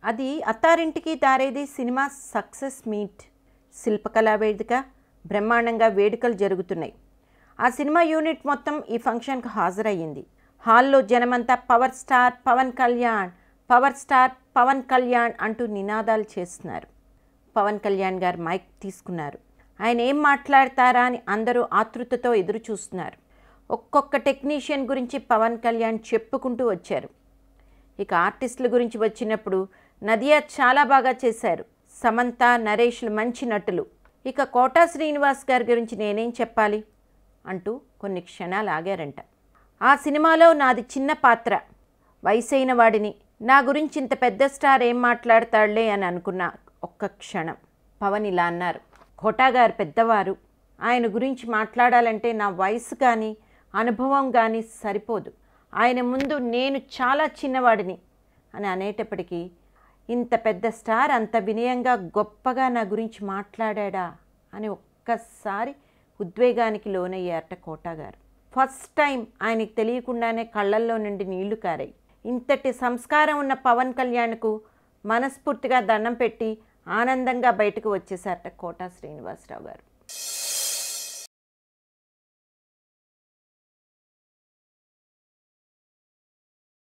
అది Attarintiki Daredi cinema success meet. శిల్పకళా వేదిక బ్రహ్మాండంగా వేడుకలు జరుగుతున్నాయి. ఆ సినిమా యూనిట్ మొత్తం ఈ ఫంక్షన్కి హాజరయ్యింది. హాల్లో జనమంతా power star Pawan Kalyan, power star Pawan Kalyan అంటూ నినాదాలు చేస్తున్నారు. పవన్ కళ్యాణ్ గారు మైక్ తీసుకున్నారు. ఆయన ఏం మాట్లాడతారా అని అందరూ ఆతృతతో ఎదురు చూస్తున్నారు. ఒక్కొక్క టెక్నీషియన్ గురించి పవన్ కళ్యాణ్ చెప్పుకుంటూ వచ్చారు. ఇక ఆర్టిస్టుల గురించి వచ్చినప్పుడు నదియా చాలా బాగా చేశారు. సమంత, నరేష్లు మంచి నటులు. ఇక కోటా శ్రీనివాస్ గారి గురించి నేనేం చెప్పాలి అంటూ కొన్ని క్షణాలు ఆగారంట. ఆ సినిమాలో నాది చిన్న పాత్ర, వయసైన వాడిని, నా గురించి ఇంత పెద్ద స్టార్ ఏం మాట్లాడతాడులే అని అనుకున్న ఒక్క క్షణం. పవన్ ఇలా అన్నారు, కోటా గారు పెద్దవారు, ఆయన గురించి మాట్లాడాలంటే నా వయసు కానీ అనుభవం కానీ సరిపోదు, ఆయన ముందు నేను చాలా చిన్నవాడిని అని అనేటప్పటికీ ఇంత పెద్ద స్టార్ అంత వినయంగా గొప్పగా నా గురించి మాట్లాడా అని ఒక్కసారి ఉద్వేగానికి లోనయ్యారట కోటా గారు. ఫస్ట్ టైం ఆయనకి తెలియకుండానే కళ్ళల్లో నుండి నీళ్లు కారాయి. ఇంతటి సంస్కారం ఉన్న పవన్ కళ్యాణ్కు మనస్ఫూర్తిగా దండం పెట్టి ఆనందంగా బయటకు వచ్చేసారట కోటా శ్రీనివాసరావు గారు.